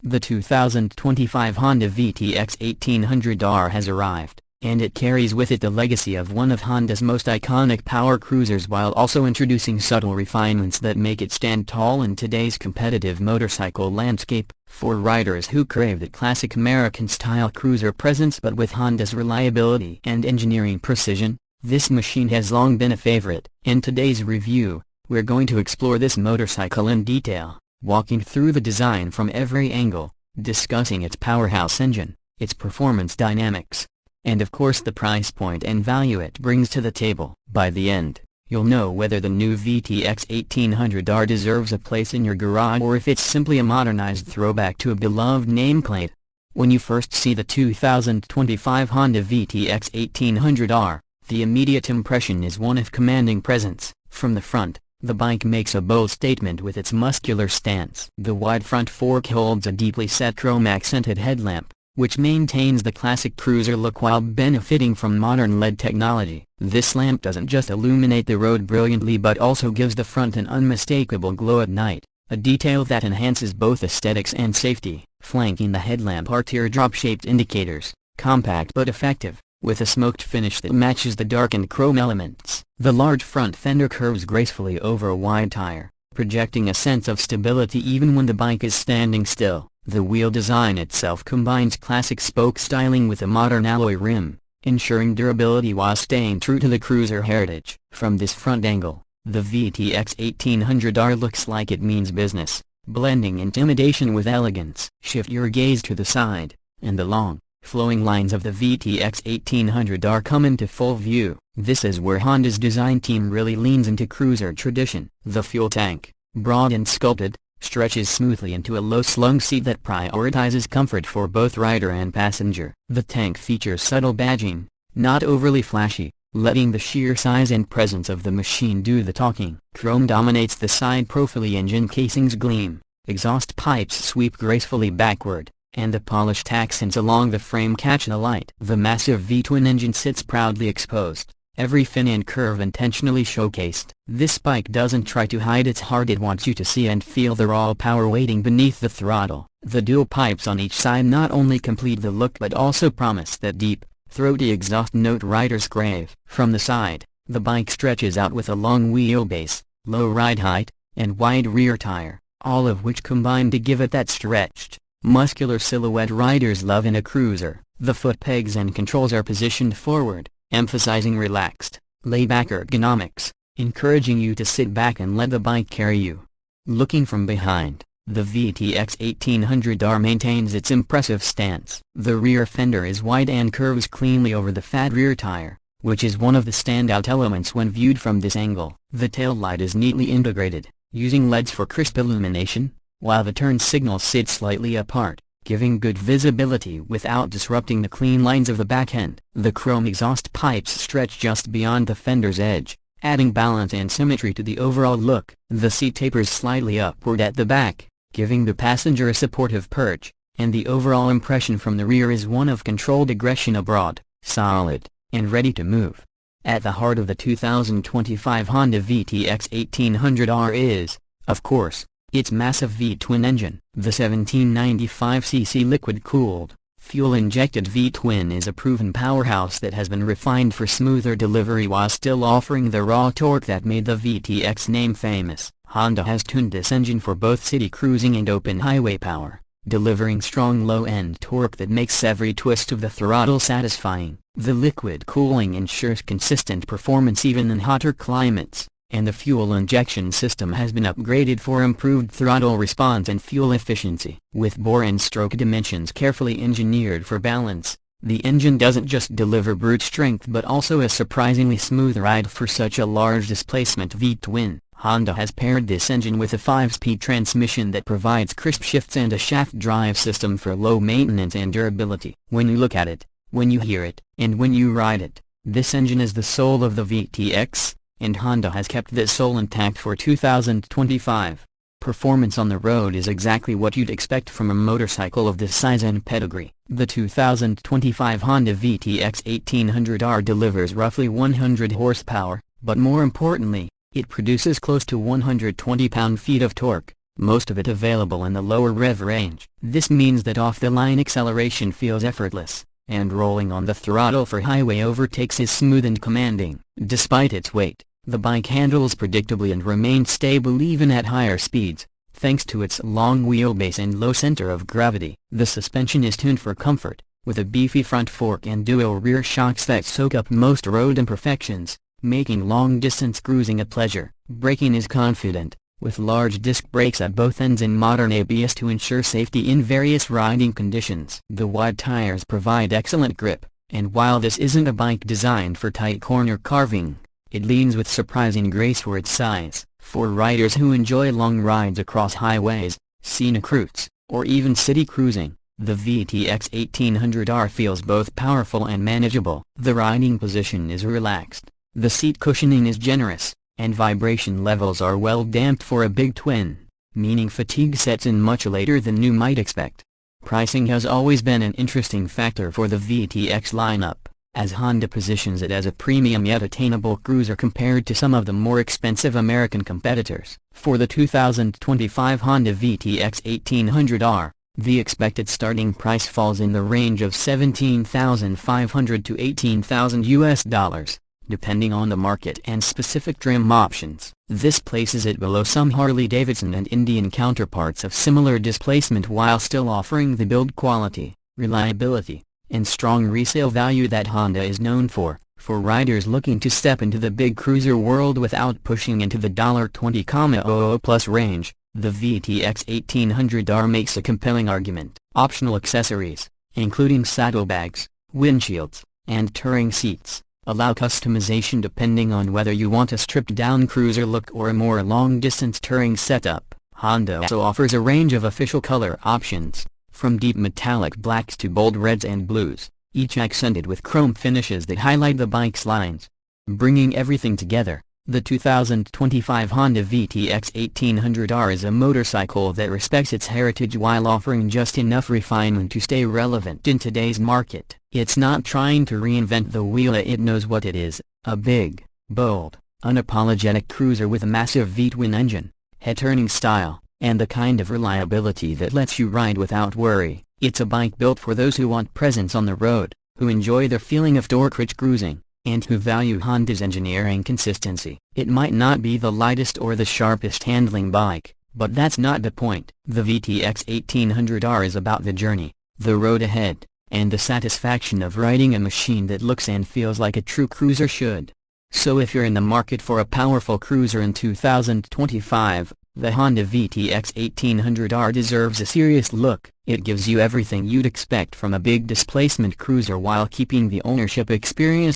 The 2025 Honda VTX 1800R has arrived, and it carries with it the legacy of one of Honda's most iconic power cruisers while also introducing subtle refinements that make it stand tall in today's competitive motorcycle landscape. For riders who crave that classic American-style cruiser presence but with Honda's reliability and engineering precision, this machine has long been a favorite. In today's review, we're going to explore this motorcycle in detail, walking through the design from every angle, discussing its powerhouse engine, its performance dynamics, and of course the price point and value it brings to the table. By the end, you'll know whether the new VTX 1800R deserves a place in your garage or if it's simply a modernized throwback to a beloved nameplate. When you first see the 2025 Honda VTX 1800R, the immediate impression is one of commanding presence. From the front, the bike makes a bold statement with its muscular stance. The wide front fork holds a deeply set chrome-accented headlamp, which maintains the classic cruiser look while benefiting from modern LED technology. This lamp doesn't just illuminate the road brilliantly but also gives the front an unmistakable glow at night, a detail that enhances both aesthetics and safety. Flanking the headlamp are teardrop-shaped indicators, compact but effective, with a smoked finish that matches the darkened chrome elements. The large front fender curves gracefully over a wide tire, projecting a sense of stability even when the bike is standing still. The wheel design itself combines classic spoke styling with a modern alloy rim, ensuring durability while staying true to the cruiser heritage. From this front angle, the VTX 1800R looks like it means business, blending intimidation with elegance. Shift your gaze to the side, and the long, flowing lines of the VTX 1800R come into full view. This is where Honda's design team really leans into cruiser tradition. The fuel tank, broad and sculpted, stretches smoothly into a low-slung seat that prioritizes comfort for both rider and passenger. The tank features subtle badging, not overly flashy, letting the sheer size and presence of the machine do the talking. Chrome dominates the side profile, engine casings gleam, exhaust pipes sweep gracefully backward, and the polished accents along the frame catch the light. The massive V-twin engine sits proudly exposed, every fin and curve intentionally showcased. This bike doesn't try to hide its heart, it wants you to see and feel the raw power waiting beneath the throttle. The dual pipes on each side not only complete the look but also promise that deep, throaty exhaust note riders crave. From the side, the bike stretches out with a long wheelbase, low ride height, and wide rear tire, all of which combine to give it that stretched, muscular silhouette riders love in a cruiser. The foot pegs and controls are positioned forward, emphasizing relaxed, laid-back ergonomics, encouraging you to sit back and let the bike carry you. Looking from behind, the VTX 1800R maintains its impressive stance. The rear fender is wide and curves cleanly over the fat rear tire, which is one of the standout elements when viewed from this angle. The taillight is neatly integrated, using LEDs for crisp illumination, while the turn signals sit slightly apart, giving good visibility without disrupting the clean lines of the back end. The chrome exhaust pipes stretch just beyond the fender's edge, adding balance and symmetry to the overall look. The seat tapers slightly upward at the back, giving the passenger a supportive perch, and the overall impression from the rear is one of controlled aggression, abroad, solid, and ready to move. At the heart of the 2025 Honda VTX 1800R is, of course, its massive V-twin engine. The 1795cc liquid-cooled, fuel-injected V-twin is a proven powerhouse that has been refined for smoother delivery while still offering the raw torque that made the VTX name famous. Honda has tuned this engine for both city cruising and open highway power, delivering strong low-end torque that makes every twist of the throttle satisfying. The liquid cooling ensures consistent performance even in hotter climates, and the fuel injection system has been upgraded for improved throttle response and fuel efficiency. With bore and stroke dimensions carefully engineered for balance, the engine doesn't just deliver brute strength but also a surprisingly smooth ride for such a large displacement V-twin. Honda has paired this engine with a 5-speed transmission that provides crisp shifts and a shaft drive system for low maintenance and durability. When you look at it, when you hear it, and when you ride it, this engine is the soul of the VTX, and Honda has kept this soul intact for 2025. Performance on the road is exactly what you'd expect from a motorcycle of this size and pedigree. The 2025 Honda VTX 1800R delivers roughly 100 horsepower, but more importantly, it produces close to 120 pound-feet of torque, most of it available in the lower rev range. This means that off-the-line acceleration feels effortless, and rolling on the throttle for highway overtakes is smooth and commanding. Despite its weight, the bike handles predictably and remains stable even at higher speeds, thanks to its long wheelbase and low center of gravity. The suspension is tuned for comfort, with a beefy front fork and dual rear shocks that soak up most road imperfections, making long-distance cruising a pleasure. Braking is confident, with large disc brakes at both ends and modern ABS to ensure safety in various riding conditions. The wide tires provide excellent grip, and while this isn't a bike designed for tight corner carving, it leans with surprising grace for its size. For riders who enjoy long rides across highways, scenic routes, or even city cruising, the VTX 1800R feels both powerful and manageable. The riding position is relaxed, the seat cushioning is generous, and vibration levels are well damped for a big twin, meaning fatigue sets in much later than you might expect. Pricing has always been an interesting factor for the VTX lineup, as Honda positions it as a premium yet attainable cruiser compared to some of the more expensive American competitors. For the 2025 Honda VTX 1800R, the expected starting price falls in the range of $17,500 to $18,000, depending on the market and specific trim options. This places it below some Harley-Davidson and Indian counterparts of similar displacement while still offering the build quality, reliability, and strong resale value that Honda is known for. For riders looking to step into the big cruiser world without pushing into the $20,000 plus range, the VTX 1800R makes a compelling argument. Optional accessories, including saddlebags, windshields, and touring seats, allow customization depending on whether you want a stripped-down cruiser look or a more long-distance touring setup. Honda also offers a range of official color options, from deep metallic blacks to bold reds and blues, each accented with chrome finishes that highlight the bike's lines. Bringing everything together, the 2025 Honda VTX 1800R is a motorcycle that respects its heritage while offering just enough refinement to stay relevant in today's market. It's not trying to reinvent the wheel, it knows what it is: a big, bold, unapologetic cruiser with a massive V-twin engine, head-turning style, and the kind of reliability that lets you ride without worry. It's a bike built for those who want presence on the road, who enjoy the feeling of torque-rich cruising, and who value Honda's engineering consistency. It might not be the lightest or the sharpest handling bike, but that's not the point. The VTX 1800R is about the journey, the road ahead, and the satisfaction of riding a machine that looks and feels like a true cruiser should. So if you're in the market for a powerful cruiser in 2025, the Honda VTX 1800R deserves a serious look. It gives you everything you'd expect from a big displacement cruiser while keeping the ownership experience